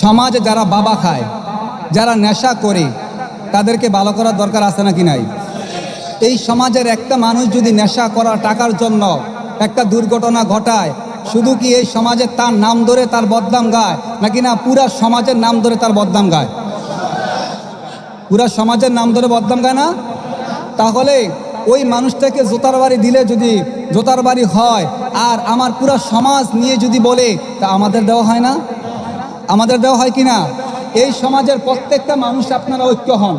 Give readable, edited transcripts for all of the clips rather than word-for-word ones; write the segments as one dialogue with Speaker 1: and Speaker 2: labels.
Speaker 1: সমাজে যারা বাবা খায়, যারা নেশা করে, তাদেরকে ভালো করার দরকার আছে নাকি নাই? এই সমাজের একটা মানুষ যদি নেশা করা টাকার জন্য একটা দুর্ঘটনা ঘটায়, শুধু কি এই সমাজে তার নাম ধরে তার বদনাম গায়, নাকি না পুরা সমাজের নাম ধরে তার বদনাম গায়? পুরা সমাজের নাম ধরে বদনাম গায় না? তাহলে ওই মানুষটাকে জোতার বাড়ি দিলে যদি জোতার বাড়ি হয়, আর আমার পুরা সমাজ নিয়ে যদি বলে, তা আমাদের দেওয়া হয় না? আমাদের দেওয়া হয় কি না? এই সমাজের প্রত্যেকটা মানুষ আপনারা ঐক্য হন।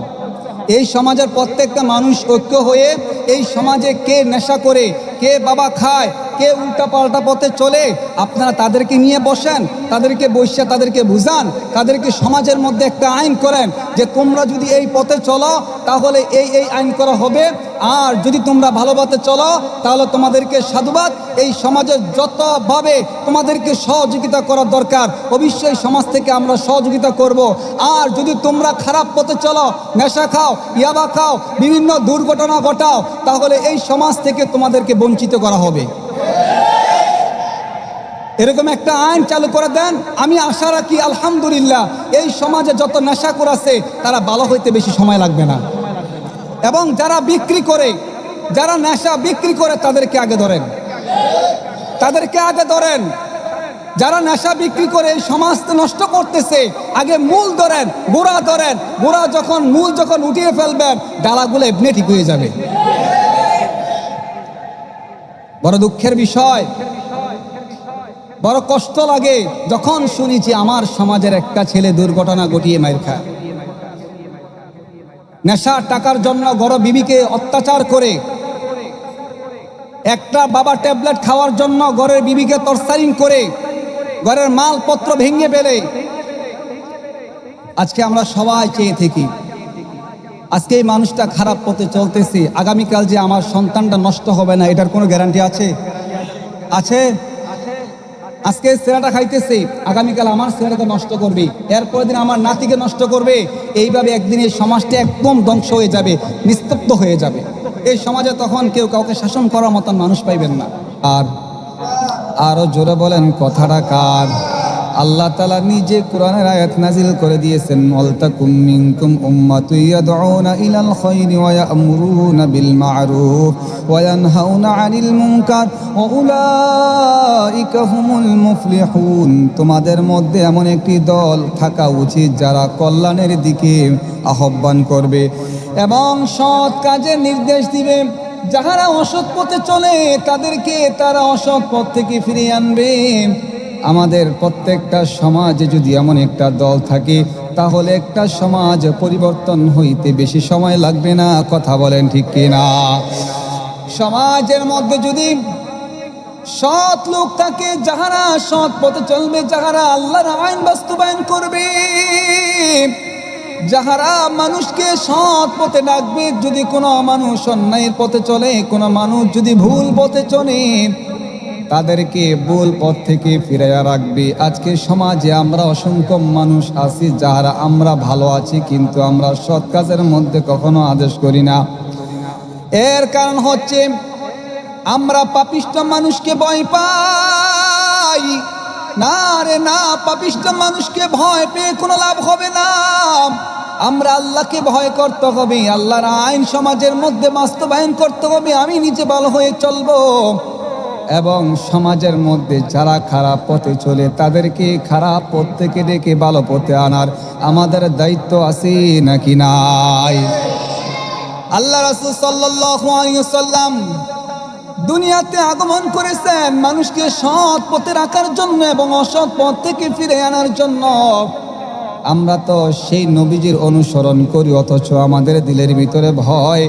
Speaker 1: এই সমাজের প্রত্যেকটা মানুষ ঐক্য হয়ে এই সমাজে কে নেশা করে, কে বাবা খায়, কে উল্টা পাল্টা পথে চলে, আপনারা তাদেরকে নিয়ে বসেন, তাদেরকে বসে তাদেরকে বুঝান, তাদেরকে সমাজের মধ্যে একটা আইন করেন যে তোমরা যদি এই পথে চলো তাহলে এই এই আইন করা হবে, আর যদি তোমরা ভালো পথে চলো তাহলে তোমাদেরকে সাধুবাদ। এই সমাজের যতভাবে তোমাদেরকে সহযোগিতা করার দরকার অবশ্যই সমাজ থেকে আমরা সহযোগিতা করব। আর যদি তোমরা খারাপ পথে চলো, নেশা খাও, ইয়াবা খাও, বিভিন্ন দুর্ঘটনা ঘটাও, তাহলে এই সমাজ থেকে তোমাদেরকে বঞ্চিত করা হবে। এরকম একটা আইন চালু করে দেন। আমি আশা রাখি আলহামদুলিল্লাহ এই সমাজে যত নেশাখোর আছে তারা ভালো হইতে বেশি সময় লাগবে না। এবং যারা বিক্রি করে, যারা নেশা বিক্রি করে তাদেরকে আগে ধরেন, তাদেরকে আগে ধরেন। যারা নেশা বিক্রি করে এই সমাজ নষ্ট করতেছে, আগে মূল ধরেন, গোড়া ধরেন। গোড়া যখন মূল যখন উঠিয়ে ফেলবেন, ডালাগুলো এমনি ঠিক হয়ে যাবে। বড় দুঃখের বিষয়, বড় কষ্ট লাগে যখন শুনি যে আমার সমাজের একটা ছেলে দুর্ঘটনা ঘটিয়ে মার খায়, নেশার টাকার জন্য বড় বিবিকে অত্যাচার করে, একটা বাবা ট্যাবলেট খাওয়ার জন্য ঘরের বিবিকে টর্চারিং করে, ঘরের মালপত্র ভেঙে ফেলে। আজকে আমরা সবাই চেয়ে থাকি আজকে এই মানুষটা খারাপ পথে চলতেছে, আগামীকাল যে আমার সন্তানটা নষ্ট হবে না, এটার কোনো গ্যারান্টি আছে? আছে? আজকে ছেলেটা খাইতেছে, আগামীকাল আমার ছেলেটাকে নষ্ট করবে, এরপরের দিন আমার নাতিকে নষ্ট করবে। এইভাবে একদিন এই সমাজটা একদম ধ্বংস হয়ে যাবে, নিস্তব্ধ হয়ে যাবে। এই সমাজে তখন কেউ কাউকে শাসন করার মতন মানুষ পাইবেন না। আর আরো জোরে বলেন কথাটা কার? আল্লাহ তাআলা নিজে কোরআনের আয়াত নাজিল করে দিয়েছেন, ওয়ালতাকুম মিনকুম উম্মাতুন ইয়াদউনা ইলাল খায়রি ওয়া ইয়া'মুরুনা বিল মা'রুফ ওয়া ইয়ানহাউনা আনিল মুনকার ওয়া উলাইকা হুমুল মুফলিহুন। তোমাদের মধ্যে এমন একটি দল থাকা উচিত যারা কল্যাণের দিকে আহ্বান করবে এবং সৎ কাজের নির্দেশ দিবে। যাহারা অসৎ পথে চলে তাদেরকে তারা অসৎ পথ থেকে ফিরিয়ে আনবে। আমাদের প্রত্যেকটা সমাজে যদি এমন একটা দল থাকে তাহলে একটা সমাজ পরিবর্তন হইতে বেশি সময় লাগবে না। কথা বলেন ঠিক কিনা? সমাজের মধ্যে যদি সৎ লোক থাকে, যাহারা সৎ পথে চলবে, যাহারা আল্লাহর আইন বাস্তবায়ন করবে, যাহারা মানুষকে সৎ পথে ডাকবে, যদি কোনো মানুষ অন্যায়ের পথে চলে, কোনো মানুষ যদি ভুল পথে চলে, তাদেরকে ভুল পথ থেকে ফিরাইয়া রাখবে। আজকে সমাজে আমরা অসংখ্য মানুষ আছি যাহারা আমরা ভালো আছি, কিন্তু আমরা সৎ কাজের মধ্যে কখনো আদেশ করি না। এর কারণ হচ্ছে আমরা পাপিষ্ঠ মানুষকে ভয় পাই। না রে না, পাপিষ্ঠ মানুষকে ভয় পেয়ে কোনো লাভ হবে না। আমরা আল্লাহকে ভয় করতে হবে, আল্লাহর আইন সমাজের মধ্যে বাস্তবায়ন করতে হবে। আমি নিজে ভালো হয়ে চলবো এবং সমাজের মধ্যে যারা খারাপ পথে চলে তাদেরকে খারাপ পথ থেকে ডেকে ভালো পথে আনার আমাদের দায়িত্ব আছে নাকি নাই? আল্লাহ রাসূল সাল্লাল্লাহু আলাইহি ওয়াসাল্লাম দুনিয়াতে আগমন করেছেন মানুষকে সৎ পথে রাখার জন্য এবং অসৎ পথ থেকে ফিরে আনার জন্য। আমরা তো সেই নবীজির অনুসরণ করি, অথচ আমাদের দিলের ভিতরে ভয়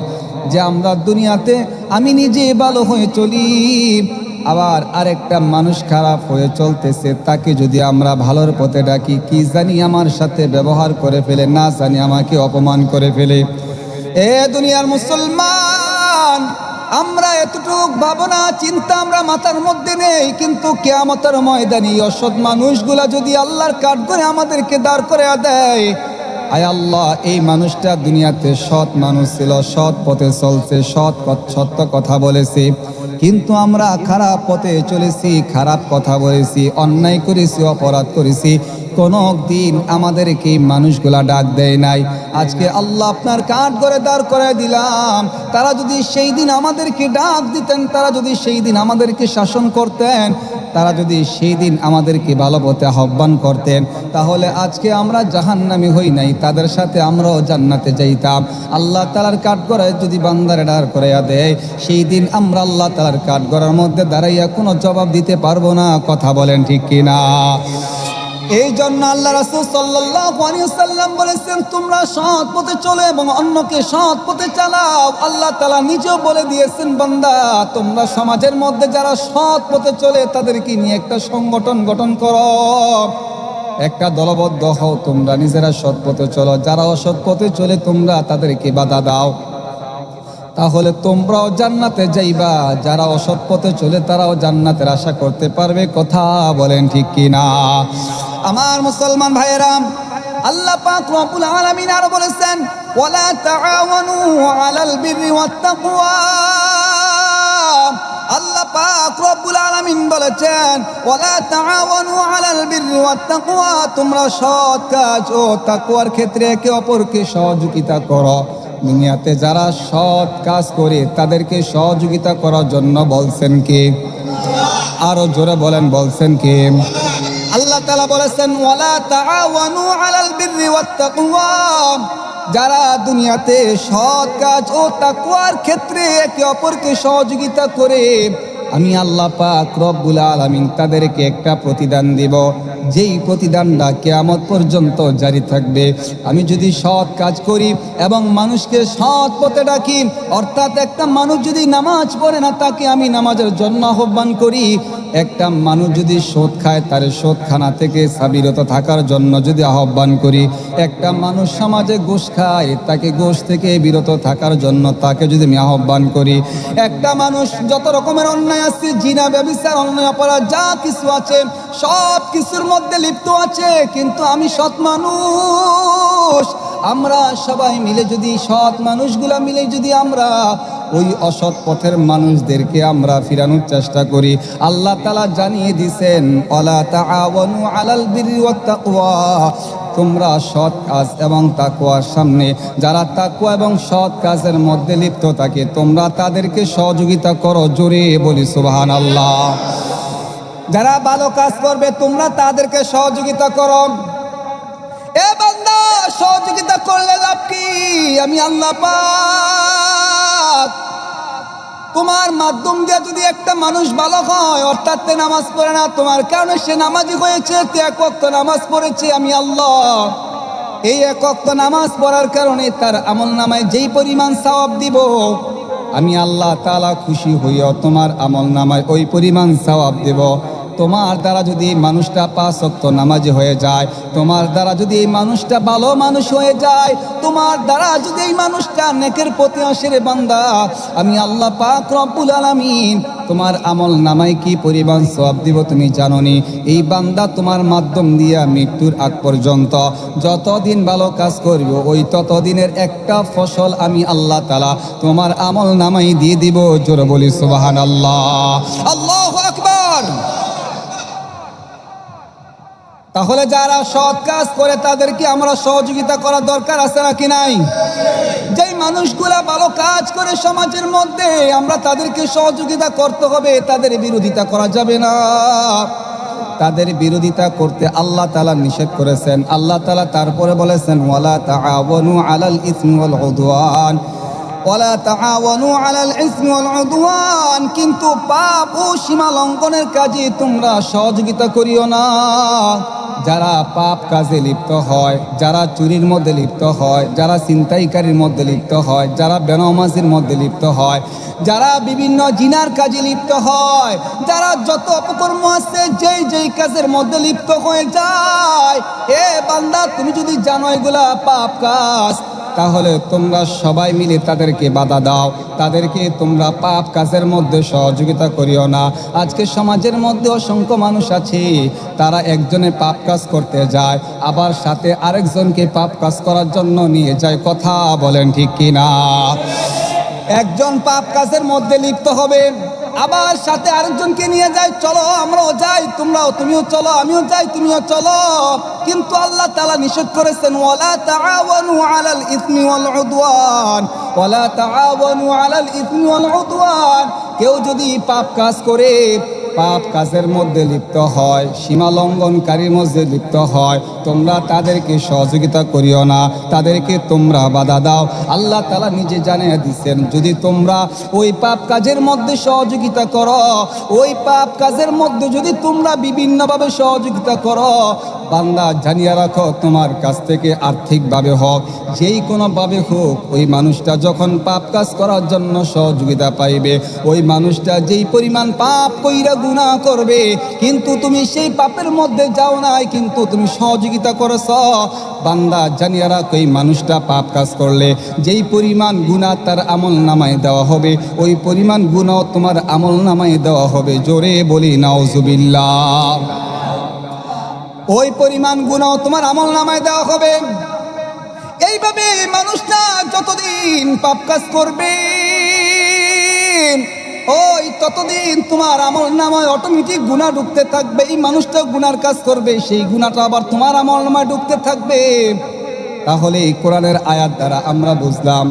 Speaker 1: যে আমরা দুনিয়াতে আমি নিজে ভালো হয়ে চলি, আবার আরেকটা মানুষ খারাপ হয়ে চলতেছে, তাকে যদি আমরা ভালোর পথে ডাকি, কি জানি আমার সাথে ব্যবহার করে ফেলে, না জানি আমাকে অপমান করে ফেলে। এ দুনিয়ার মুসলমান, আমরা এতটুক ভাবনা চিন্তা আমরা মাথার মধ্যে নেই, কিন্তু কিয়ামতের ময়দানে অসৎ মানুষগুলা যদি আল্লাহর কাঠ করে আমাদেরকে দাঁড় করে দেয়, আয় আল্লাহ, এই মানুষটা দুনিয়াতে সৎ মানুষ ছিল, সৎ পথে চলছে, সত্য কথা বলেছে, কিন্তু আমরা খারাপ পথে চলেছি, খারাপ কথা বলেছি, অন্যায় করেছি, অপরাধ করেছি, কোন দিন আমাদেরকে মানুষগুলা ডাক দেয় নাই। আজকে আল্লাহ আপনার কাঠ করে দাঁড় করে দিলাম। তারা যদি সেই দিন আমাদেরকে ডাক দিতেন, তারা যদি সেই দিন আমাদেরকে শাসন করতেন, তারা যদি সেই দিন আমাদেরকে ভালো পথে আহ্বান করতেন, তাহলে আজকে আমরা জাহান্নামী হই নাই, তাদের সাথে আমরাও জান্নাতে যাইতাম। আল্লাহ তাআলার কাঠগড়ায় যদি বান্দারে দাঁড় করাইয়া দেয়, সেই দিন আমরা আল্লাহ তাআলার কাঠগড়ার মধ্যে দাঁড়াইয়া কোনো জবাব দিতে পারবো না। কথা বলেন ঠিক কিনা? এই জন্য আল্লাহ রাসূল সাল্লাল্লাহু আলাইহি ওয়াসাল্লাম বলেছেন, তোমরা সৎ পথে চলো এবং অন্যকে সৎ পথে চালাও। আল্লাহ তাআলা নিজেও বলে দিয়েছেন, বান্দা তোমরা সমাজের মধ্যে যারা সৎ পথে চলে তাদেরকে নিয়ে একটা সংগঠন গঠন করো, একটা দলবদ্ধ হও, তোমরা নিজেরা সৎ পথে চলো। যারা অসৎ পথে চলে তোমরা তাদেরকে বাধা দাও, তাহলে তোমরাও জান্নাতে যাইবা। যারা অসৎ পথে চলে তারাও জান্নাতের আশা করতে পারবে। কথা বলেন ঠিক কিনা? আমার মুসলমান ভাইয়েরা, আল্লাহ পাক রব্বুল আলামিন আরো বলেছেন, ওয়ালা তাআওয়ানু আলাল বিররি ওয়াত তাকওয়া। আল্লাহ পাক রব্বুল আলামিন বলেছেন, ওয়ালা তাআওয়ানু আলাল বিররি ওয়াত তাকওয়া, তোমরা সৎ কাজ ও তাকওয়ার ক্ষেত্রে একে অপরকে সহযোগিতা করো। দুনিয়াতে যারা সৎ কাজ করে তাদেরকে সহযোগিতা করার জন্য বলছেন কে? আরো জোরে বলেন, বলছেন কে? আল্লাহ তাআলা বলেছেন, ওয়ালা তাআওয়ানু আলাল বিররি ওয়াত তাকওয়া, যারা দুনিয়াতে সৎ কাজ ও তাকওয়ার ক্ষেত্রে একে অপরকে সহযোগিতা করে, আমি আল্লাহ পাক রব্বুল আলামিন তাদেরকে একটা প্রতিদান দিব, যেই প্রতিদানটা কিয়ামত পর্যন্ত জারি থাকবে। আমি যদি সৎ কাজ করি এবং মানুষকে সৎ পথে ডাকি, অর্থাৎ একটা মানুষ যদি নামাজ পড়ে না তাকে আমি নামাজের জন্য আহ্বান করি, একটা মানুষ যদি সুদ খায় তার সুদখানা থেকে বিরত থাকার জন্য যদি আহ্বান করি, একটা মানুষ সমাজে ঘুষ খায় তাকে ঘুষ থেকে বিরত থাকার জন্য তাকে যদি আমি আহ্বান করি, একটা মানুষ যত রকমের অন্যায় আছে, জিনা ব্যভিচার অন্যায় অপরাধ যা কিছু আছে সব কিছুর মধ্যে লিপ্ত আছে, কিন্তু আমি সৎ মানুষ, আমরা সবাই মিলে যদি সৎ মানুষগুলা মিলে যদি আমরা ওই অসৎ পথের মানুষদেরকে আমরা ফিরানোর চেষ্টা করি, আল্লাহ তাআলা জানিয়ে দিয়েছেন, ওয়ালা তাআওয়ানু আলাল বিররি ওয়াত তাকওয়া, তোমরা সৎ কাজ এবং তাকওয়ার সামনে যারা তাকওয়া এবং সৎ কাজের মধ্যে লিপ্ত থাকে তোমরা তাদেরকে সহযোগিতা করো। জোরে বলি সুবহানাল্লাহ। যারা ভালো কাজ করবে তোমরা তাদেরকে সহযোগিতা করো। এ বান্দা, সহযোগিতা করলে লাভ কি? আমি আল্লাহ পাক তোমার মাধ্যম দিয়ে যদি একটা মানুষ ভালো হয়, অর্থাৎ নামাজ পড়ে না, তোমার কারণে সে নামাজি হয়েছে, এক ওয়াক্ত নামাজ পড়েছে, আমি আল্লাহ এই এক ওয়াক্ত নামাজ পড়ার কারণে তার আমলনামায় যেই পরিমাণ সওয়াব দিব, আমি আল্লাহ তাআলা খুশি হইয়া তোমার আমলনামায় ওই পরিমাণ সওয়াব দেব। তোমার দ্বারা যদি এই মানুষটা 5 ওয়াক্ত নামাজি হয়ে যায়, তোমার দ্বারা যদি এই মানুষটা ভালো মানুষ হয়ে যায়, তোমার দ্বারা যদি এই মানুষটা নেকের পথে আসে, রে বান্দা, আমি আল্লাহ পাক রব্বুল আলামিন তোমার আমল নামায় কি পরিমাণ সওয়াব দিব তুমি জানো নি? এই বান্দা তোমার মাধ্যম দিয়ে মৃত্যুর আগ পর্যন্ত যতদিন ভালো কাজ করবে ওই ততদিনের একটা ফসল আমি আল্লাহ তাআলা তোমার আমল নামায় দিয়ে দিব। জোরে বলি সুবহানাল্লাহ, আল্লাহু আকবার। তাহলে যারা সৎ কাজ করে তাদেরকে আমরা সহযোগিতা করার দরকার আছে নাকি নাই? যেই মানুষগুলা ভালো কাজ করে সমাজের মধ্যে, আমরা তাদেরকে সহযোগিতা করতে হবে, তাদের বিরোধিতা করা যাবে না। তাদের বিরোধিতা করতে আল্লাহ তাআলা নিষেধ করেছেন। আল্লাহ তাআলা তারপরে বলেছেন, ওয়ালা তাআওয়ানু আলাল ইসমি ওয়াল উদওয়ান, ওয়ালা তাআওয়ানু আলাল ইসমি ওয়াল উদওয়ান, কিন্তু পাপ ও সীমা লঙ্ঘনের কাজে তোমরা সহযোগিতা করিও না। যারা পাপ কাজে লিপ্ত হয়, যারা চুরির মধ্যে লিপ্ত হয়, যারা ছিনতাইকারীর মধ্যে লিপ্ত হয়, যারা বেনামাজির মধ্যে লিপ্ত হয়, যারা বিভিন্ন জিনার কাজে লিপ্ত হয়, যারা যত অপকর্ম আছে যেই যেই কাজের মধ্যে লিপ্ত হয়ে যায়, এ বান্দা তুমি যদি জানো এগুলা পাপ কাজ, তাহলে তোমরা সবাই মিলে তাদেরকে বাধা দাও, তাদেরকে তোমরা পাপ কাজের মধ্যে সহযোগিতা করিও না। আজকে সমাজের মধ্যে অসংখ্য মানুষ আছে, তারা একজনে পাপ কাজ করতে যায়, আবার সাথে আরেকজনকে পাপ কাজ করার জন্য নিয়ে যায়। কথা বলেন ঠিক কিনা? একজন পাপ কাজের মধ্যে লিপ্ত হবে, আবার সাথে আরেকজনকে নিয়ে যায়, চলো আমরাও যাই, তুমিও চলো, আমিও যাই, তুমিও চলো। কিন্তু আল্লাহ তাআলা নিষেধ করেছেন, ওয়ালা তাআওয়ানু আলাল ইসমি ওয়াল উদওয়ান, ওয়ালা তাআওয়ানু আলাল ইসমি ওয়াল উদওয়ান। কেউ যদি পাপ কাজ করে, পাপ কাজের মধ্যে লিপ্ত হয়, সীমা লঙ্ঘনকারীর মধ্যে লিপ্ত হয়, তোমরা তাদেরকে সহযোগিতা করিও না, তাদেরকে তোমরা বাধা দাও। আল্লাহ তাআলা নিজে জানিয়ে দিচ্ছেন, যদি তোমরা ওই পাপ কাজের মধ্যে সহযোগিতা করো, ওই পাপ কাজের মধ্যে যদি তোমরা বিভিন্নভাবে সহযোগিতা করো, বান্দা জানিয়ে রাখো, তোমার কাছ থেকে আর্থিকভাবে হোক, যেই কোনোভাবে হোক, ওই মানুষটা যখন পাপ কাজ করার জন্য সহযোগিতা পাইবে, ওই মানুষটা যেই পরিমাণ পাপ কইরা গুনাহ করবে, কিন্তু তুমি সেই পাপের মধ্যে যাও নাই, কিন্তু তুমি সহযোগিতা করেছ, বান্দা জানিয়ে রাখো, এই মানুষটা পাপ কাজ করলে যেই পরিমাণ গুনাহ তার আমল নামায় দেওয়া হবে, ওই পরিমাণ গুনাহ তোমার আমল নামায় দেওয়া হবে। জোরে বলি নাউজুবিল্লাহ। ওই পরিমাণ গুনাহ তোমার আমল নামায় দেওয়া হবে। এইভাবে মানুষটা যতদিন পাপ কাজ করবে, ওই ততদিন তোমার আমল নামায় অটোমেটিক গুনাহ ঢুকতে থাকবে। এই মানুষটা গুনার কাজ করবে, সেই গুনাহটা আবার তোমার আমল নামায় ঢুকতে থাকবে। তাহলে এই কোরআনের আয়াত দ্বারা আমরা বুঝলাম,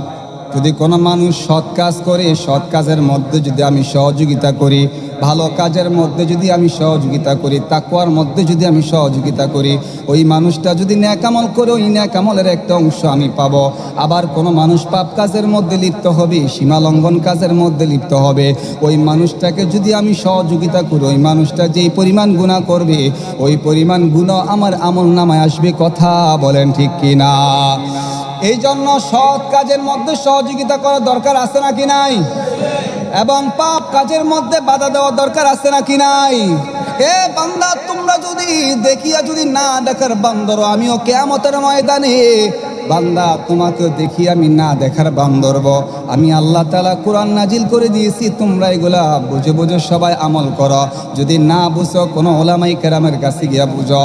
Speaker 1: যদি কোনো মানুষ সৎ কাজ করে, সৎ কাজের মধ্যে যদি আমি সহযোগিতা করি, ভালো কাজের মধ্যে যদি আমি সহযোগিতা করি, তাকওয়ার মধ্যে যদি আমি সহযোগিতা করি, ওই মানুষটা যদি নেক আমল করে, ওই নেক আমলের একটা অংশ আমি পাবো। আবার কোনো মানুষ পাপ কাজের মধ্যে লিপ্ত হবে, সীমা লঙ্ঘন কাজের মধ্যে লিপ্ত হবে, ওই মানুষটাকে যদি আমি সহযোগিতা করি, ওই মানুষটা যেই পরিমাণ গুনাহ করবে, ওই পরিমাণ গুনাহ আমার আমল নামায় আসবে। কথা বলেন ঠিক কিনা? এই জন্য সৎ কাজের মধ্যে সহযোগিতা করার দরকার আছে নাকি নাই? এবং পাপ কাজের মধ্যে বাধা দেওয়ার দরকার আছে নাকি নাই? এ বান্দা, তোমরা যদি দেখিয়া যদি না দেখার বান্দর, আমিও কিয়ামতের ময়দানে বান্দা তোমাকে দেখি আমি না দেখার বান্দরব। আমি আল্লাহ তাআলা কোরআন নাজিল করে দিয়েছি, তোমরা এগুলা বুঝে বুঝে সবাই আমল করো। যদি না বুঝো, কোনো ওলামাই কেরামের কাছে গিয়া বুঝো,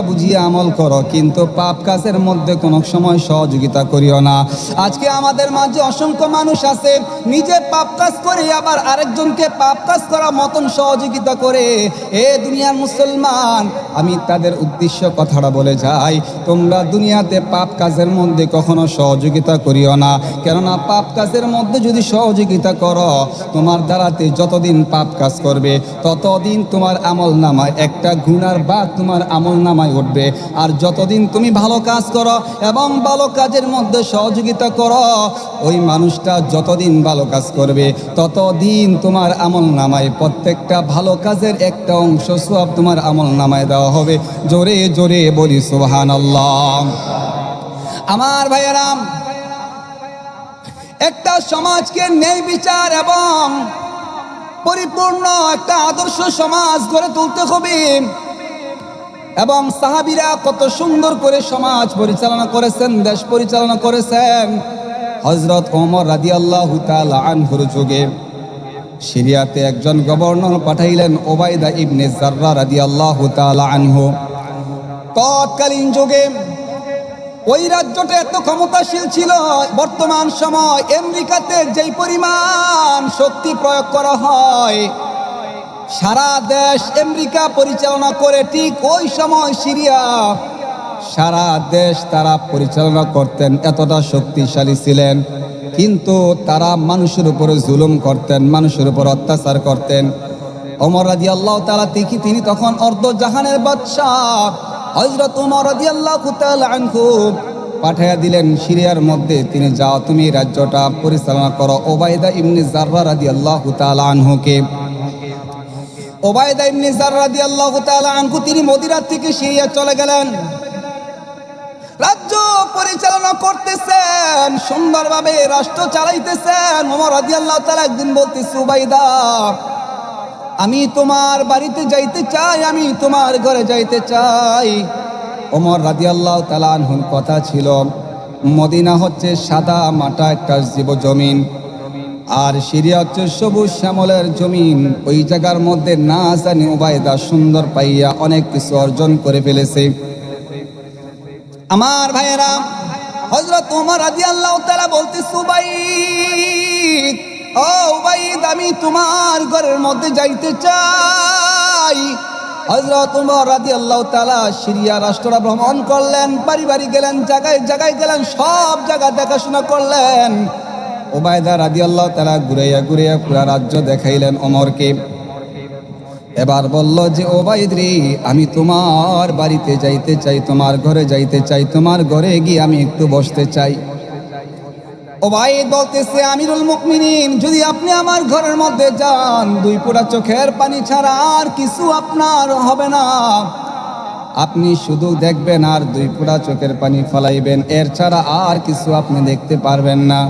Speaker 1: বুঝিয়া আমল করো, কিন্তু পাপ কাজের মধ্যে কোনো সময় সহযোগিতা করিও না। আজকে আমাদের মাঝে অসংখ্য মানুষ আছে, নিজে পাপ কাজ করে আবার আরেকজনকে পাপ কাজ করা মতন সহযোগিতা করে। এ দুনিয়ার মুসলমান, আমি তাদের উদ্দেশ্য কথাটা বলে যাই, তোমরা দুনিয়াতে পাপ কাজের মধ্যে কখনো সহযোগিতা করিও না। কেননা পাপ কাজের মধ্যে যদি সহযোগিতা করো, তোমার দ্বারাতে যতদিন পাপ কাজ করবে, ততদিন তোমার আমল নামায় একটা গুনার ভাগ তোমার আমল নামায় উঠবে। আর যতদিন তুমি ভালো কাজ করো এবং ভালো কাজের মধ্যে সহযোগিতা করো, ওই মানুষটা যতদিন ভালো কাজ করবে, ততদিন তোমার আমল নামায় প্রত্যেকটা ভালো কাজের একটা অংশ সওয়াব তোমার আমল নামায় দেওয়া হবে। জোরে জোরে বলি সুবহানাল্লাহ। আমার ভাইয়েরা, একটা সমাজকে ন্যায় বিচার এবং পরিপূর্ণ একটা আদর্শ সমাজ গড়ে তুলতে হবে। এবং সাহাবীরা কত সুন্দর করে সমাজ পরিচালনা করেছেন, দেশ পরিচালনা করেছেন। হযরত ওমর রাদিয়াল্লাহু তাআলা আনহুর যুগে সিরিয়াতে একজন গভর্নর পাঠাইলেন, ওবায়দা ইবনে জাররা রাদিয়াল্লাহু তাআলা আনহু। তৎকালীন যুগে ওই রাজ্যটা এত ক্ষমতাশীল ছিল, বর্তমান সময় আমেরিকাতে যেই পরিমাণ শক্তি প্রয়োগ করা হয়, সারা দেশ আমেরিকা পরিচালনা করে, ঠিক ওই সময় সিরিয়া সারা দেশ তারা পরিচালনা করতেন। এতটা শক্তিশালী ছিলেন, কিন্তু তারা মানুষের উপরে জুলুম করতেন, মানুষের উপর অত্যাচার করতেন। ওমর রাদিয়াল্লাহু তাআলা তিনি তখন অর্ধ জাহানের বাদশাহ হযরত ওমর রাদিয়াল্লাহু তাআলা আনহু পাঠাইয়া দিলেন সিরিয়ার মধ্যে, তিনি যাও, তুমি রাজ্যটা পরিচালনা করো। ওবায়দা ইবনে জাররা রাদিয়াল্লাহু তাআলা আনহুকে, ওবায়দা ইবনে জাররা রাদিয়াল্লাহু তাআলা আনহু তিনি মদিনা থেকে সিরিয়া চলে গেলেন, রাজ্য পরিচালনা করতেছেন, সুন্দরভাবে রাষ্ট্র চালাইতেছেন। ওমর রাদিয়াল্লাহু তাআলা একদিন বলতেছে, ওবায়দা, আমি তোমার বাড়িতে যাইতে চাই, আমি তোমার ঘরে যাইতে চাই। ওমর রাদিয়াল্লাহু তাআলা আনহুর কথা ছিল, মদিনা হচ্ছে সাদা মাটা একটা জীবজমিন, আর সিরিয়া হচ্ছে সবুজ শ্যামলের জমিন। ওই জায়গার মধ্যে না জানি ওবায়দা সুন্দর পাইয়া অনেক কিছু অর্জন করে ফেলেছে। আমার ভাইয়েরা, হযরত ওমর রাদিয়াল্লাহু তাআলা বলতেছে, ও উবাইদ, আমি তোমার ঘরের মধ্যে যাইতে চাই। হযরত ওমর রাদিয়াল্লাহু তাআলা সিরিয়া রাষ্ট্রটা ভ্রমণ করলেন, বাড়ি বাড়ি গেলেন, জায়গায় জায়গায় গেলেন, সব জায়গা দেখাশোনা করলেন। উবাইদা রাদিয়াল্লাহু তাআলা ঘুরাইয়া ঘুরাইয়া পুরা রাজ্য দেখাইলেন ওমরকে। এবার বলল যে ওবাইদ রে, আমি তোমার বাড়িতে যাইতে চাই, তোমার ঘরে যাইতে চাই, তোমার ঘরে গিয়ে আমি একটু বসতে চাই। ওবাইদ বলতেছে, আমিরুল মুমিনিন, যদি আপনি আমার ঘরের মধ্যে যান, দুই ফোঁটা চোখের পানি ছাড়া আর কিছু আপনার হবে না। আপনি শুধু দেখবেন আর দুই ফোঁটা চোখের পানি ফলাইবেন, এর ছাড়া আর কিছু আপনি দেখতে পারবেন না।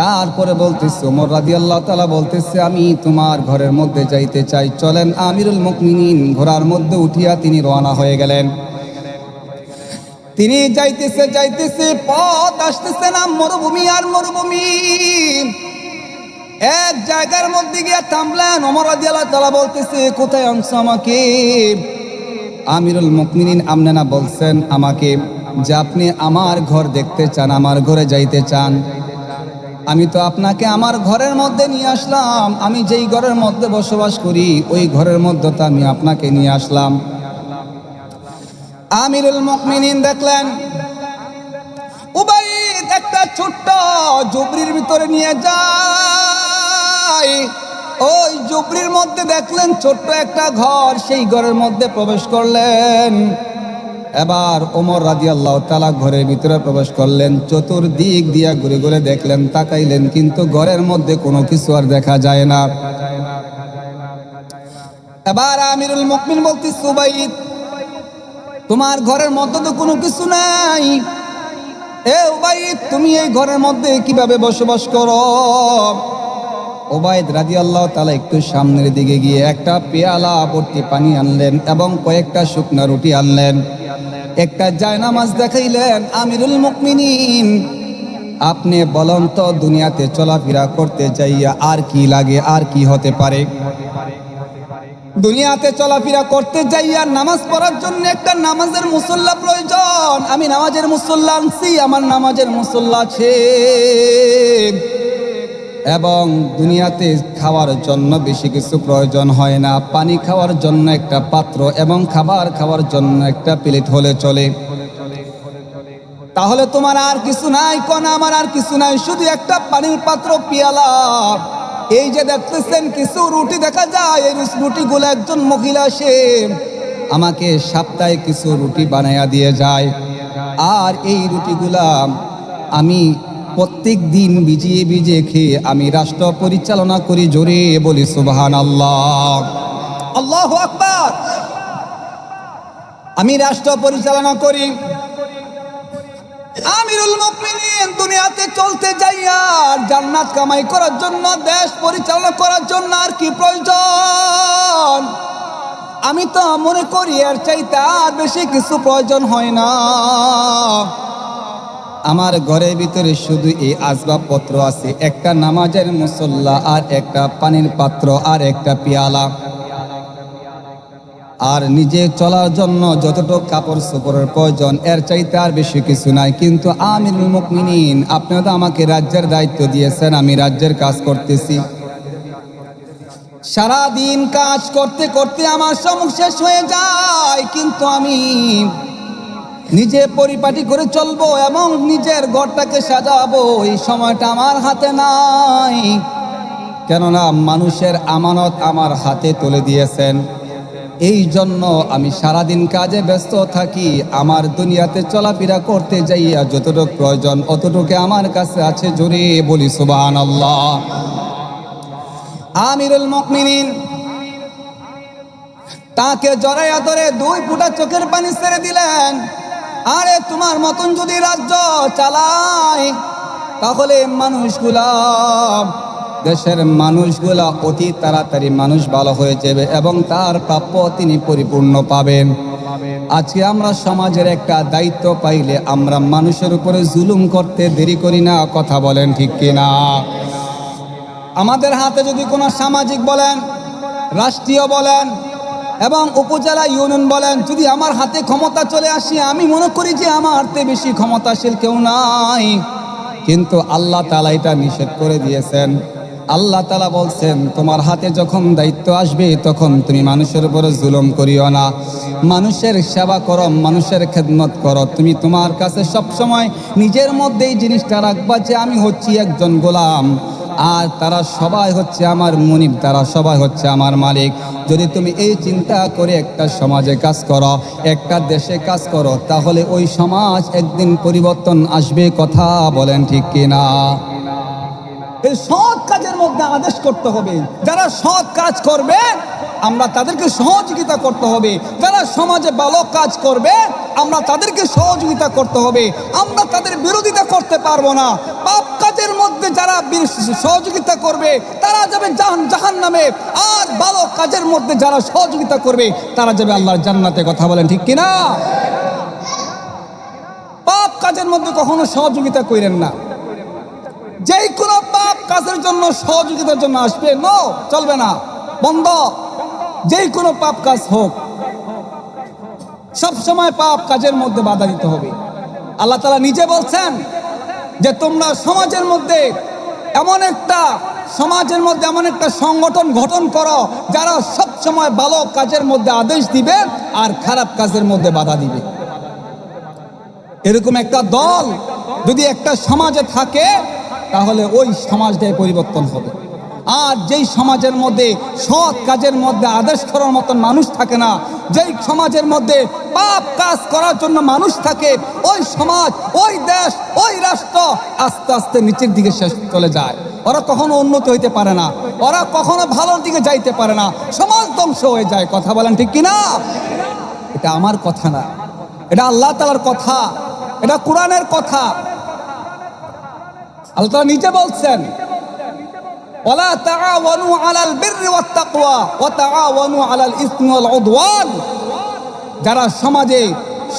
Speaker 1: তারপরে বলতেছে, ওমর রাদিয়াল্লাহু তাআলা বলতেছে, আমি তোমার ঘরের মধ্যে যাইতে চাই, চলেন। আমিরুল মুমিনিন ঘোড়ার মধ্যে উঠিয়া তিনি রওনা হয়ে গেলেন। তিনি যাইতেছে যাইতেছে, পথ আসতেছে না মরুভূমি আর মরুভূমি। এক জায়গার মধ্যে গিয়ে থামলেন। ওমর রাদিয়াল্লাহু তাআলা বলতেছে, কোথায় আনছো আমাকে? আমিরুল মুমিনিন আপনি না বলছেন আমাকে যে আপনি আমার ঘর দেখতে চান, আমার ঘরে যাইতে চান। আমি তো আপনাকে আমার ঘরের মধ্যে নিয়ে আসলাম। আমি যেই ঘরের মধ্যে বসবাস করি ওই ঘরের মধ্যে তো আমি আপনাকে নিয়ে আসলাম। আমিরুল মুমিনিন দেখলেন উবাইদ একটা ছোট্ট ঝুপড়ির ভিতরে নিয়ে যায়। ওই ঝুপড়ির মধ্যে দেখলেন ছোট্ট একটা ঘর, সেই ঘরের মধ্যে প্রবেশ করলেন। এবার ওমর রাদিয়াল্লাহু তাআলা ঘরের ভিতরে প্রবেশ করলেন। চতুর্দিক দিয়া ঘুরে ঘুরে দেখলেন, তাকাইলেন, কিন্তু ঘরের মধ্যে কোনো কিছু আর দেখা যায় না। এবার আমিরুল মুমিনিন বলতেছে, উবাইদ, তোমার ঘরের মধ্যে তো কোনো কিছু নাই। এ উবাইদ, তুমি এই ঘরের মধ্যে কিভাবে বসবাস করো? উবাইদ রাদিয়াল্লাহু তাআলা একটু সামনের দিকে গিয়ে একটা পেয়ালা ভর্তি পানি আনলেন এবং কয়েকটা শুকনা রুটি আনলেন, একটা জায়নামাজ দেখাইলেন। আমিরুল মুমিনিন, আপনি বলেন তো, দুনিয়াতে চলাফেরা করতে যাইয়া আর কি লাগে, আর কি হতে পারে? দুনিয়াতে চলাফেরা করতে যাইয়া নামাজ পড়ার জন্য একটা নামাজের মুসল্লা প্রয়োজন। আমি নামাজের মুসল্লা আনছি, আমার নামাজের মুসল্লা আছে। এবং দুনিয়াতে খাওয়ার জন্য বেশি কিছু প্রয়োজন হয় না। পানি খাওয়ার জন্য একটা পাত্র এবং খাবার খাওয়ার জন্য একটা প্লেট হলে চলে। তাহলে তোমার আর কিছু নাই? কোন আমার আর কিছু নাই, শুধু একটা পানির পাত্র, পেয়ালা। এই যে দেখতেছেন কিছু রুটি দেখা যায়, এই রুটিগুলো একজন মহিলা সে আমাকে সপ্তাহে কিছু রুটি বানাইয়া দিয়ে যায়। আর এই রুটিগুলা আমি প্রত্যেক দিন ভিজিয়ে ভিজিয়ে খেয়ে আমি রাষ্ট্র পরিচালনা করি। জোরে বলি সুবহানাল্লাহ, আল্লাহু আকবার। আমি রাষ্ট্র পরিচালনা করি। আমিরুল মুমিনিন দুনিয়াতে চলতে যাইয়া জান্নাত কামাই করার জন্য, দেশ পরিচালনা করার জন্য আর কি প্রয়োজন? আমি তো মনে করি এর চাইতে আর বেশি কিছু প্রয়োজন হয় না। আমার ঘরের ভিতরে শুধু এই আসবাবপত্র আছে, একটা নামাজের মুসল্লা আর একটা পানির পাত্র আর একটা পেয়ালা। আর নিজে চলার জন্য যতটুকু কাপড় চোপড়ের প্রয়োজন, এর চাইতে আর বেশি কিছু নাই। কিন্তু আমিরুল মুমিনিন, আপনি তো আমাকে রাজ্যের দায়িত্ব দিয়েছেন, আমি রাজ্যের কাজ করতেছি। সারাদিন কাজ করতে করতে আমার সময় শেষ হয়ে যায়, কিন্তু আমি নিজে পরিপাটি করে চলবো এবং নিজের ঘরটাকে সাজাবো, এই সময়টা আমার হাতে নাই। কেননা মানুষের আমানত আমার হাতে তুলে দিয়েছেন। এই জন্য আমি সারাদিন কাজে ব্যস্ত থাকি। আমার দুনিয়াতে চলাফেরা করতে যাইয়া যতটুকু প্রয়োজন অতটুকু আমার কাছে আছে। জোরে বলি সুবহানাল্লাহ। আমিরুল মুমিনিন তাকে জড়াইয়া ধরে দুই ফোঁটা চোখের পানি ছেড়ে দিলেন। আরে তোমার মতন যদি রাজ্য চালায় তাহলে মানুষগুলা, দেশের মানুষগুলা অতি তাড়াতাড়ি মানুষ ভালো হয়ে যাবে এবং তার প্রাপ্য তিনি পরিপূর্ণ পাবেন। আজকে আমরা সমাজের একটা দায়িত্ব পাইলে আমরা মানুষের উপরে জুলুম করতে দেরি করি না। কথা বলেন ঠিক কিনা? আমাদের হাতে যদি কোনো সামাজিক বলেন, রাষ্ট্রীয় বলেন এবং উপজেলা ইউনিয়ন বলেন, যদি আমার হাতে ক্ষমতা চলে আসে, আমি মনে করি যে আমার হাতে বেশি ক্ষমতাশীল কেউ নাই। কিন্তু আল্লাহ তাআলা এটা নিষেধ করে দিয়েছেন। আল্লাহ তাআলা বলছেন তোমার হাতে যখন দায়িত্ব আসবে তখন তুমি মানুষের উপরে জুলুম করিও না, মানুষের সেবা করো, মানুষের খেদমত করো। তুমি তোমার কাছে সবসময় নিজের মধ্যে এই জিনিসটা রাখবা যে আমি হচ্ছি একজন গোলাম, আর তারা সবাই হচ্ছে আমার মুনিব, তারা সবাই হচ্ছে আমার মালিক। যদি তুমি এই চিন্তা করে একটা সমাজে কাজ করো, একটা দেশে কাজ করো, তাহলে ওই সমাজ একদিন পরিবর্তন আসবে। কথা বলেন ঠিক কিনা? এই সৎ কাজের মধ্যে আদেশ করতে হবে। যারা সৎ কাজ করবে আমরা তাদেরকে সহযোগিতা করতে হবে, যারা সমাজে ভালো কাজ করবে আমরা তাদেরকে সহযোগিতা করতে হবে, আমরা তাদের বিরোধিতা করতে পারবো না। পাপ কাজের মধ্যে যারা সহযোগিতা করবে তারা যাবে জাহান্নামে, আর ভালো কাজের মধ্যে যারা সহযোগিতা করবে তারা যাবে আল্লাহর জান্নাতে। কথা বলেন ঠিক কিনা? পাপ কাজের মধ্যে কখনো সহযোগিতা করেন না। যেই কোনো পাপ কাজের জন্য সহযোগিতার জন্য আসবে, নো, চলবে না, বন্ধ। যেই কোনো পাপ কাজ হোক, সব সময় পাপ কাজের মধ্যে বাধা দিতে হবে। আল্লাহ তাআলা নিজে বলছেন যে তোমরা সমাজের মধ্যে এমন একটা সংগঠন গঠন করো যারা সব সময় ভালো কাজের মধ্যে আদেশ দিবে আর খারাপ কাজের মধ্যে বাধা দিবে। এরকম একটা দল যদি একটা সমাজে থাকে তাহলে ওই সমাজটাই পরিবর্তন হবে। আর যেই সমাজের মধ্যে সৎ কাজের মধ্যে আদেশ করার মতন মানুষ থাকে না, যেই সমাজের মধ্যে পাপ কাজ করার জন্য মানুষ থাকে, ওই সমাজ, ওই দেশ, ওই রাষ্ট্র আস্তে আস্তে নিচের দিকে চলে যায়। ওরা কখনো উন্নত হইতে পারে না, ওরা কখনো ভালোর দিকে যাইতে পারে না, সমাজ ধ্বংস হয়ে যায়। কথা বলেন ঠিক কিনা? এটা আমার কথা না, এটা আল্লাহ তাআলার কথা, এটা কোরআনের কথা। আল্লাহ তাআলা নিজে বলছেন ওয়ালা তাআওয়ানু আলাল বিররি ওয়াত তাকওয়া ওয়া তাআওয়ানু আলাল ইসমি ওয়াল উদওয়ান। যারা সমাজে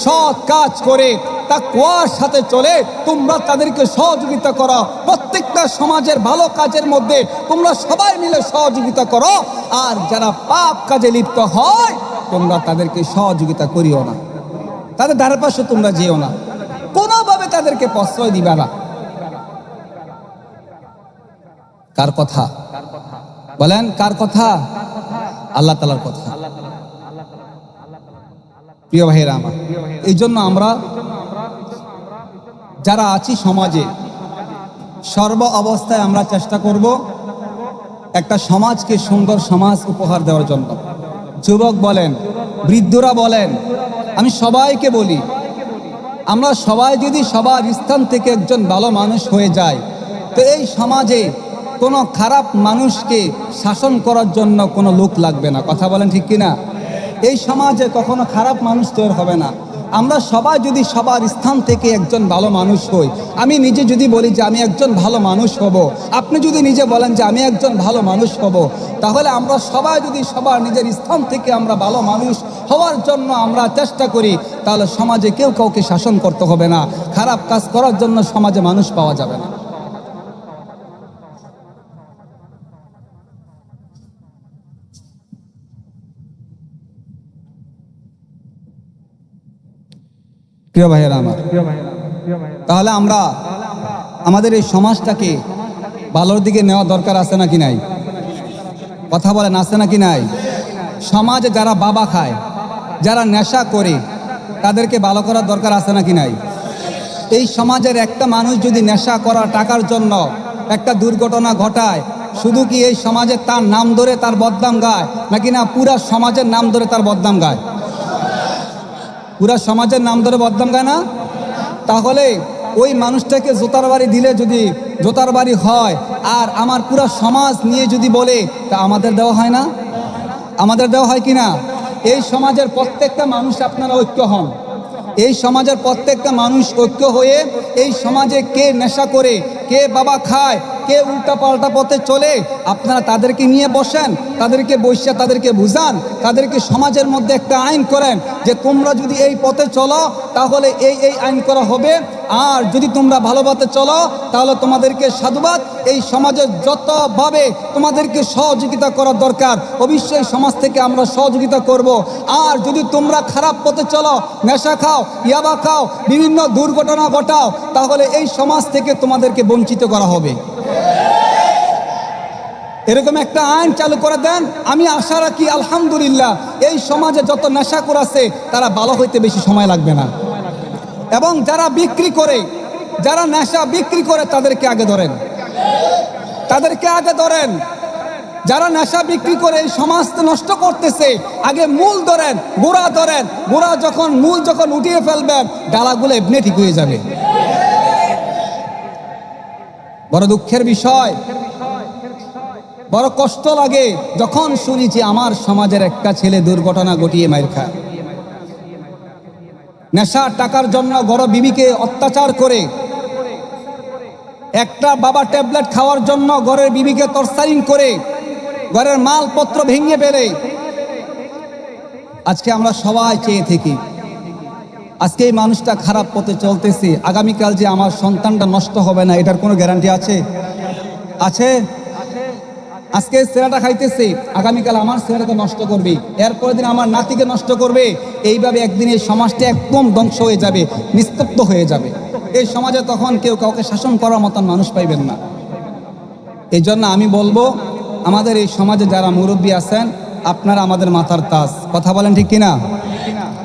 Speaker 1: সৎ কাজ করে তাকওয়ার সাথে চলে তোমরা তাদেরকে সহযোগিতা করো। প্রত্যেকটা সমাজের ভালো কাজের মধ্যে তোমরা সবাই মিলে সহযোগিতা করো। আর যারা পাপ কাজে লিপ্ত হয় তোমরা তাদেরকে সহযোগিতা করিও না, তাদের ধারে পাশে তোমরা যেও না, কোনোভাবে তাদেরকে প্রশ্রয় দিবা না। কার কথা বলেন? কার কথা? আল্লাহ তাআলার কথা। প্রিয় ভাইরা আমার, এই জন্য আমরা যারা আছি সমাজে সর্ব অবস্থায় আমরা চেষ্টা করব একটা সমাজকে সুন্দর সমাজ উপহার দেওয়ার জন্য। যুবক বলেন, বৃদ্ধরা বলেন, আমি সবাইকে বলি, আমরা সবাই যদি সবার স্থান থেকে একজন ভালো মানুষ হয়ে যায় তো এই সমাজে কোনো খারাপ মানুষকে শাসন করার জন্য কোনো লোক লাগবে না। কথা বলেন ঠিক কিনা? এই সমাজে কখনো খারাপ মানুষ তৈরি হবে না। আমরা সবাই যদি সবার স্থান থেকে একজন ভালো মানুষ হই, আমি নিজে যদি বলি যে আমি একজন ভালো মানুষ হব, আপনি যদি নিজে বলেন যে আমি একজন ভালো মানুষ হব, তাহলে আমরা সবাই যদি সবার নিজের স্থান থেকে আমরা ভালো মানুষ হওয়ার জন্য আমরা চেষ্টা করি, তাহলে সমাজে কেউ কাউকে শাসন করতে হবে না, খারাপ কাজ করার জন্য সমাজে মানুষ পাওয়া যাবে না। প্রিয় ভাইয়েরা আমার, তাহলে আমরা আমাদের এই সমাজটাকে ভালোর দিকে নেওয়া দরকার আছে নাকি নাই? কথা বলেন, আছে নাকি নাই? সমাজে যারা বাবা খায়, যারা নেশা করে, তাদেরকে ভালো করার দরকার আছে নাকি নাই? এই সমাজের একটা মানুষ যদি নেশা করা টাকার জন্য একটা দুর্ঘটনা ঘটায়, শুধু কি এই সমাজে তার নাম ধরে তার বদনাম গায়, নাকি না পুরা সমাজের নাম ধরে তার বদনাম গায়? পুরা সমাজের নাম ধরে বদনাম গায় না? তাহলে ওই মানুষটাকে জোতার বাড়ি দিলে যদি জোতার বাড়ি হয়, আর আমার পুরা সমাজ নিয়ে যদি বলে, তা আমাদের দেওয়া হয় না? আমাদের দেওয়া হয় কি না? এই সমাজের প্রত্যেকটা মানুষ আপনারা ঐক্য হন। এই সমাজের প্রত্যেকটা মানুষ ঐক্য হয়ে এই সমাজে কে নেশা করে, কে বাবা খায়, কে উল্টা পাল্টা পথে চলে, আপনারা তাদেরকে নিয়ে বসেন, তাদেরকে বসে তাদেরকে বুঝান, তাদেরকে সমাজের মধ্যে একটা আইন করেন যে তোমরা যদি এই পথে চলো তাহলে এই এই আইন করা হবে, আর যদি তোমরা ভালো পথে চলো তাহলে তোমাদেরকে সাধুবাদ। এই সমাজের যতভাবে তোমাদেরকে সহযোগিতা করার দরকার অবশ্যই সমাজ থেকে আমরা সহযোগিতা করব। আর যদি তোমরা খারাপ পথে চলো, নেশা খাও, ইয়াবা খাও, বিভিন্ন দুর্ঘটনা ঘটাও, তাহলে এই সমাজ থেকে তোমাদেরকে বঞ্চিত করা হবে। এরকম একটা আইন চালু করে দেন, আমি আশা রাখি আলহামদুলিল্লাহ এই সমাজে যত নেশাখোর আছে তারা ভালো হইতে বেশি সময় লাগবে না। এবং যারা বিক্রি করে, যারা নেশা বিক্রি করে তাদেরকে আগে ধরেন, তাদেরকে আগে ধরেন। যারা নেশা বিক্রি করে এই সমাজ নষ্ট করতেছে আগে মূল ধরেন, গোড়া ধরেন। গোড়া যখন, মূল যখন উঠিয়ে ফেলবেন ডালাগুলো এমনি ঠিক হয়ে যাবে। বড় দুঃখের বিষয়, বড় কষ্ট লাগে যখন শুনি যে আমার সমাজের একটা ছেলে দুর্ঘটনা ঘটিয়ে মাইর খায়, নেশার টাকার জন্য বড় বিবিকে অত্যাচার করে, একটা বাবা ট্যাবলেট খাওয়ার জন্য ঘরের বিবিকে টর্চারিং করে, ঘরের মালপত্র ভেঙে ফেলে। আজকে আমরা সবাই চেয়ে থাকি আজকে এই মানুষটা খারাপ পথে চলতেছে, আগামীকাল যে আমার সন্তানটা নষ্ট হবে না এটার কোনো গ্যারান্টি আছে? আছে? আজকে ছেলেটা খাইতেছে, আগামীকাল আমার ছেলেটাকে নষ্ট করবে, এরপরের দিন আমার নাতিকে নষ্ট করবে। এইভাবে একদিন এই সমাজটা একদম ধ্বংস হয়ে যাবে, নিস্তব্ধ হয়ে যাবে। এই সমাজে তখন কেউ কাউকে শাসন করার মতন মানুষ পাইবেন না। এই জন্য আমি বলবো আমাদের এই সমাজে যারা মুরব্বী আছেন আপনারা আমাদের মাথার তাজ, কথা বলেন ঠিক কিনা?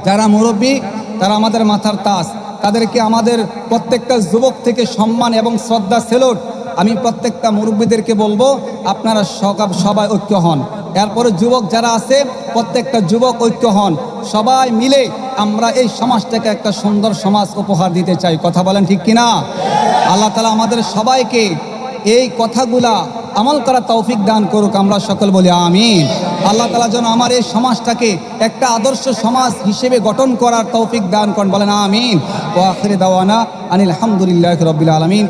Speaker 1: যারা মুরব্বী তারা আমাদের মাথার তাজ, তাদেরকে আমাদের প্রত্যেকটা যুবক থেকে সম্মান এবং শ্রদ্ধা সেলুট। আমি প্রত্যেকটা মুরব্বীদেরকে বলবো আপনারা সবাই ঐক্য হন। এরপরে যুবক যারা আছে প্রত্যেকটা যুবক ঐক্য হন, সবাই মিলে আমরা এই সমাজটাকে একটা সুন্দর সমাজ উপহার দিতে চাই, কথা বলেন ঠিক কিনা? আল্লাহ তাআলা আমাদের সবাইকে এই কথাগুলা আমল করা তৌফিক দান করুক, আমরা সকল বলি আমিন। আল্লাহ তাআলা যেন আমার এই সমাজটাকে একটা আদর্শ সমাজ হিসেবে গঠন করার তৌফিক দান করেন, বলেন আমিন। ওয়া আখির দাওয়ানা আনিল হামদুলিল্লাহি রাব্বিল আলামিন।